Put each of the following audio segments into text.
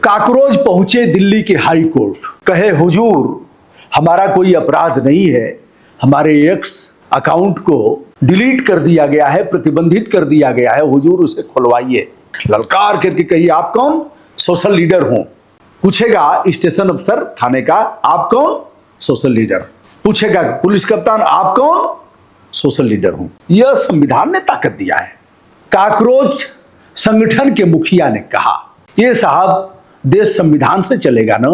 Cockroach पहुंचे दिल्ली के high court, कहे हुजूर हमारा कोई अपराध नहीं है, हमारे एक्स अकाउंट को डिलीट कर दिया गया है, प्रतिबंधित कर दिया गया है, हुजूर उसे खुलवाइए। ललकार करके कहिए आप कौन? सोशल लीडर हूं। पूछेगा स्टेशन अफसर थाने का, आप कौन? Social leader. पूछेगा पुलिस कप्तान, आप कौन? सोशल लीडर हूं। यह संविधान ने ताकत दिया है। काकरोच संगठन के मुखिया ने कहा, ये साहब देश संविधान से चलेगा ना,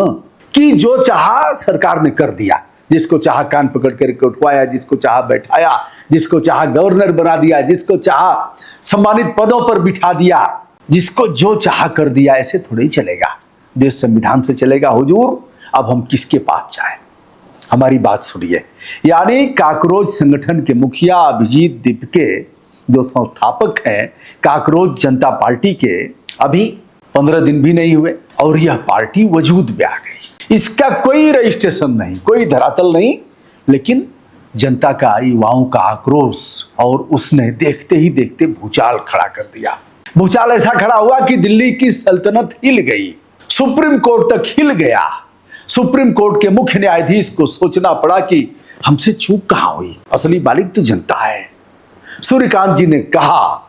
कि जो चाहा सरकार ने कर दिया, जिसको चाहा कान पकड़ कर उठवाया, जिसको चाहा बैठाया, जिसको चाहा गवर्नर बना दिया, जिसको चाहा सम्मानित पदों पर बिठा दिया, जिसको जो चाहा कर दिया। ऐसे थोड़े ही चलेगा, देश संविधान से चलेगा। हुजूर अब हम किसके पास जाएं? हमारी बात सुनिए। यानी काकरोच संगठन के मुखिया अभिजीत दीपके, जो संस्थापक हैं काकरोच जनता पार्टी के, अभी 15 दिन भी नहीं हुए और यह पार्टी वजूद में आ गई। इसका कोई रजिस्ट्रेशन नहीं, कोई धरातल नहीं, लेकिन जनता का, युवाओं का आक्रोश, और उसने देखते ही देखते भूचाल खड़ा कर दिया। भूचाल ऐसा खड़ा हुआ कि दिल्ली की सल्तनत हिल गई, सुप्रीम कोर्ट तक हिल गया। सुप्रीम कोर्ट के मुख्य न्यायाधीश को सोचना पड़ा कि हमसे चूक कहां हुई, असली मालिक तो जनता है। सूर्यकांत जी ने कहा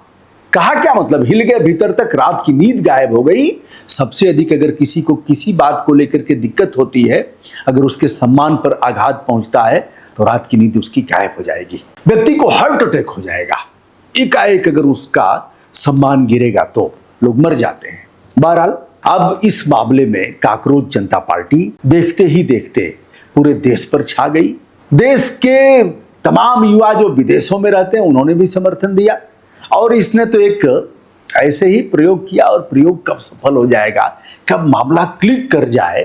क्या मतलब? हिल गए भीतर तक, रात की नींद गायब हो गई। सबसे अधिक अगर किसी को किसी बात को लेकर के दिक्कत होती है, अगर उसके सम्मान पर आघात पहुंचता है, तो रात की नींद उसकी गायब हो जाएगी, व्यक्ति को हार्ट अटैक हो जाएगा। एकाएक अगर उसका सम्मान गिरेगा तो लोग मर जाते हैं। बहरहाल अब इस मामले में काकरोच जनता पार्टी देखते ही देखते पूरे देश पर छा गई। देश के तमाम युवा जो विदेशों में रहते हैं, उन्होंने भी समर्थन दिया। और इसने तो एक ऐसे ही प्रयोग किया, और प्रयोग कब सफल हो जाएगा, कब मामला क्लिक कर जाए,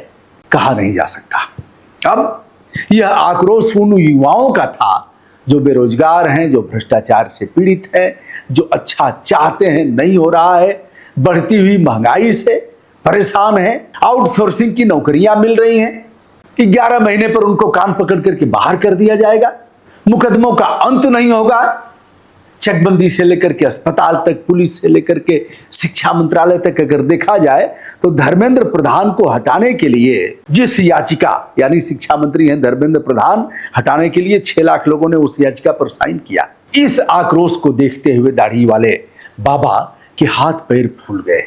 कहा नहीं जा सकता। अब यह आक्रोश उन युवाओं का था जो बेरोजगार हैं, जो भ्रष्टाचार से पीड़ित हैं, जो अच्छा चाहते हैं, नहीं हो रहा है, बढ़ती हुई महंगाई से परेशान हैं, आउटसोर्सिंग की नौकरियां मिल रही हैं, 11 महीने पर उनको कान पकड़ करके बाहर कर दिया जाएगा, मुकदमों का अंत नहीं होगा, चकबंदी से लेकर के अस्पताल तक, पुलिस से लेकर के शिक्षा मंत्रालय तक अगर देखा जाए, तो धर्मेंद्र प्रधान को हटाने के लिए जिस याचिका, यानी शिक्षा मंत्री हैं धर्मेंद्र प्रधान, हटाने के लिए 6 लाख लोगों ने उस याचिका पर साइन किया। इस आक्रोश को देखते हुए दाढ़ी वाले बाबा के हाथ पैर फूल गए।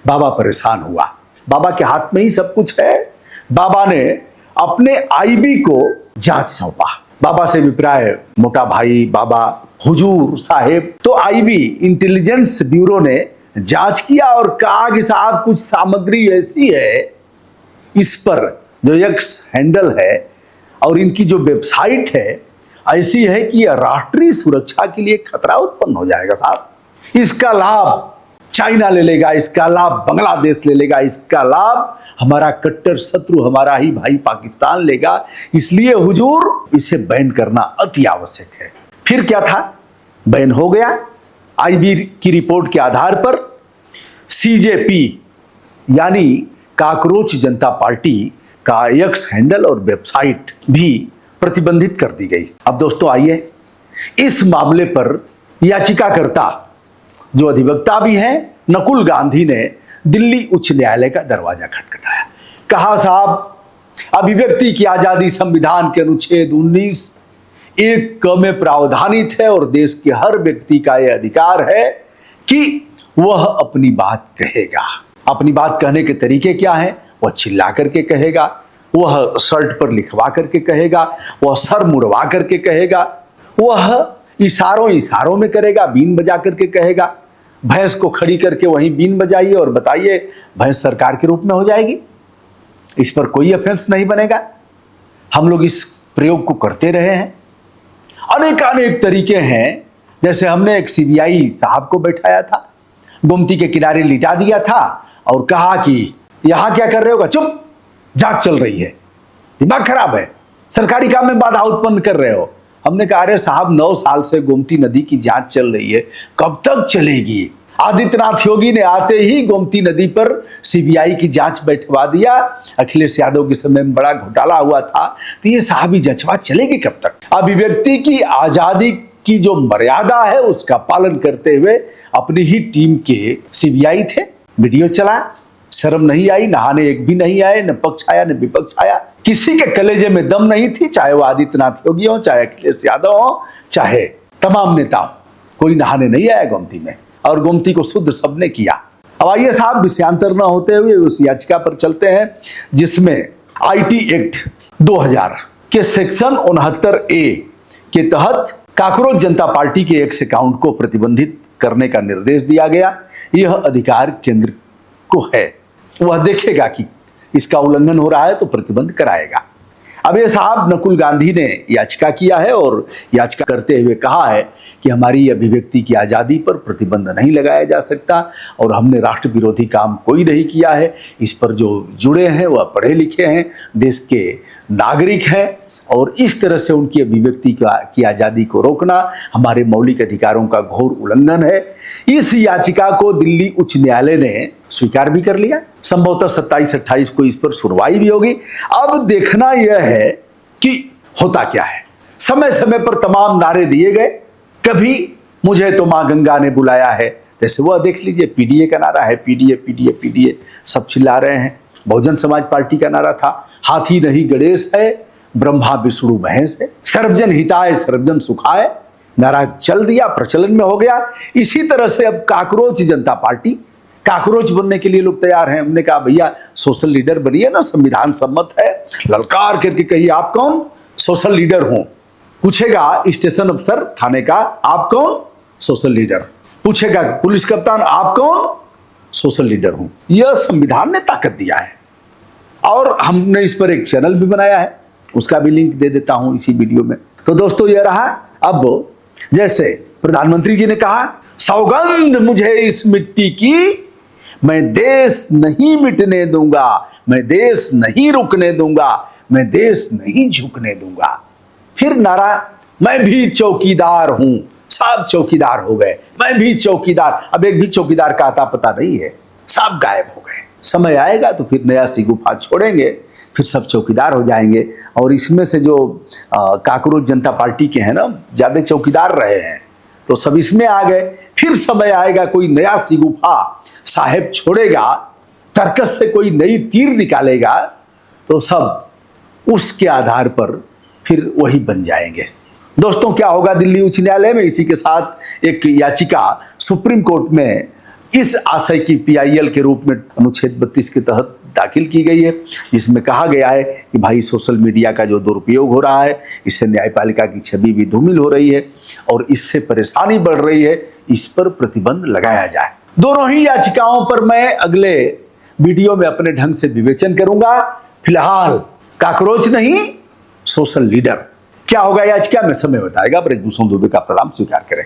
बाबा परेशान हुआ। बाबा के हाथ में ही सब कुछ है। बाबा ने अपने आईबी को जांच सौंपा। बाबा से विप्राय, मोटा भाई बाबा, हुजूर साहेब। तो आईबी इंटेलिजेंस ब्यूरो ने जांच किया और कहा कि साहब कुछ सामग्री ऐसी है इस पर, जो एक्स हैंडल है और इनकी जो वेबसाइट है, ऐसी है कि यह राष्ट्रीय सुरक्षा के लिए खतरा उत्पन्न हो जाएगा साहब। इसका लाभ चाइना ले लेगा, इसका लाभ बांग्लादेश ले लेगा, इसका लाभ हमारा कट्टर शत्रु, हमारा ही भाई पाकिस्तान लेगा। इसलिए हुजूर इसे बैन करना अति आवश्यक है। फिर क्या था? बैन हो गया। आईबी की रिपोर्ट के आधार पर सीजेपी यानी काकरोच जनता पार्टी का एक्स हैंडल और वेबसाइट भी प्रतिबंधित कर दी गई। अब दोस्तों आइए, इस मामले पर याचिकाकर्ता जो अधिवक्ता भी हैं, नकुल गांधी ने दिल्ली उच्च न्यायालय का दरवाजा खटखटाया। कहा साहब, अभिव्यक्ति की आजादी संविधान के अनुच्छेद 19(1) में प्रावधानित है और देश के हर व्यक्ति का यह अधिकार है कि वह अपनी बात कहेगा। अपनी बात कहने के तरीके क्या हैं? वह चिल्ला करके कहेगा, वह शर्ट पर लिखवा करके कहेगा, वह सर मुड़वा करके कहेगा, वह इशारों में करेगा, बीन बजा करके कहेगा। भैंस को खड़ी करके वहीं बीन बजाइए और बताइए, भैंस सरकार के रूप में हो जाएगी। इस पर कोई ऑफेंस नहीं बनेगा। हम लोग इस प्रयोग को करते रहे हैं। अनेक तरीके हैं। जैसे हमने एक सीबीआई साहब को बैठाया था, गोमती के किनारे लिटा दिया था और कहा कि यहां क्या कर रहे होगा? चुप, जांच चल रही है, दिमाग खराब है, सरकारी काम में बाधा उत्पन्न कर रहे हो। हमने कहा अरे साहब 9 साल से गोमती नदी की जांच चल रही है, कब तक चलेगी? आदित्यनाथ योगी ने आते ही गोमती नदी पर सीबीआई की जांच बैठवा दिया। अखिलेश यादव के समय में बड़ा घोटाला हुआ था, तो ये साहबी जांचवा चलेगी कब तक? अभिव्यक्ति की आजादी की जो मर्यादा है उसका पालन करते हुए अपनी ही टीम के सीबीआई थे, वीडियो चला, शर्म नहीं आई, नहाने एक भी नहीं आए, न पक्ष आया न विपक्ष आया। किसी के कलेजे में दम नहीं थी, चाहे वो आदित्यनाथ योगी हो, चाहे अखिलेश यादव हो, चाहे तमाम नेता हो, कोई नहाने नहीं आया गोमती में, और गोमती को शुद्ध सबने किया। अब आइए साहब, विषयांतर न होते हुए उस याचिका पर चलते हैं जिसमें आईटी एक्ट 2000 के सेक्शन 69A के तहत काकरोच जनता पार्टी के एक्स अकाउंट को प्रतिबंधित करने का निर्देश दिया गया। यह अधिकार केंद्र को है, वह देखेगा कि इसका उल्लंघन हो रहा है तो प्रतिबंध कराएगा। अब ये साहब नकुल गांधी ने याचिका किया है और याचिका करते हुए कहा है कि हमारी अभिव्यक्ति की आज़ादी पर प्रतिबंध नहीं लगाया जा सकता और हमने राष्ट्र विरोधी काम कोई नहीं किया है। इस पर जो जुड़े हैं वह पढ़े लिखे हैं, देश के नागरिक हैं, और इस तरह से उनकी अभिव्यक्ति की आज़ादी को रोकना हमारे मौलिक अधिकारों का घोर उल्लंघन है। इस याचिका को दिल्ली उच्च न्यायालय ने स्वीकार भी कर लिया। संभवतः 27-28 को इस पर सुनवाई भी होगी। अब देखना यह है कि होता क्या है। समय समय पर तमाम नारे दिए गए, कभी मुझे तो मां गंगा ने बुलाया है, जैसे वह देख लीजिए पीडीए का नारा है, पीडीए पीडीए पीडीए सब चिल्ला रहे हैं। बहुजन समाज पार्टी का नारा था, हाथी नहीं गणेश है, ब्रह्मा विष्णु महेश है, सर्वजन हिताय सर्वजन सुखाय, नारा चल दिया, प्रचलन में हो गया। इसी तरह से अब काकरोच जनता पार्टी, काकरोच बनने के लिए लोग तैयार हैं। हमने कहा भैया सोशल लीडर बनिए ना, संविधान सम्मत है, ललकार करके कहिए आप कौन सोशल लीडर हो। पूछेगा स्टेशन अफसर थाने का, आप कौन सोशल लीडर। पूछेगा पुलिस कप्तान, आप कौन सोशल लीडर हूं। यह संविधान ने ताकत दिया है और हमने इस पर एक चैनल भी बनाया है, उसका भी लिंक दे देता हूं इसी वीडियो में। तो दोस्तों यह रहा। अब जैसे प्रधानमंत्री जी ने कहा, सौगंध मुझे इस मिट्टी की, मैं देश नहीं मिटने दूंगा, मैं देश नहीं रुकने दूंगा, मैं देश नहीं झुकने दूंगा। फिर नारा, मैं भी चौकीदार हूं। सब चौकीदार हो गए, मैं भी चौकीदार। अब एक भी चौकीदार का आता पता नहीं है, सब गायब हो गए। समय आएगा तो फिर नया सी गुफा छोड़ेंगे, फिर सब चौकीदार हो जाएंगे। और इसमें से जो काकरोच जनता पार्टी के हैं ना, ज्यादा चौकीदार रहे हैं तो सब इसमें आ गए। फिर समय आएगा कोई नया सी गुफा साहेब छोड़ेगा, तर्कस से कोई नई तीर निकालेगा, तो सब उसके आधार पर फिर वही बन जाएंगे। दोस्तों क्या होगा दिल्ली उच्च न्यायालय में, इसी के साथ एक याचिका सुप्रीम कोर्ट में इस आशय की पीआईएल के रूप में अनुच्छेद 32 के तहत दाखिल की गई है, जिसमें कहा गया है कि भाई सोशल मीडिया का जो दुरुपयोग हो रहा है, इससे न्यायपालिका की छवि भी धूमिल हो रही है और इससे परेशानी बढ़ रही है, इस पर प्रतिबंध लगाया जाए। दोनों ही याचिकाओं पर मैं अगले वीडियो में अपने ढंग से विवेचन करूंगा। फिलहाल काकरोच नहीं, सोशल लीडर क्या होगा याचिका में समय बताएगा। ब्रजभूषण दुबे का प्रणाम, स्वीकार करें।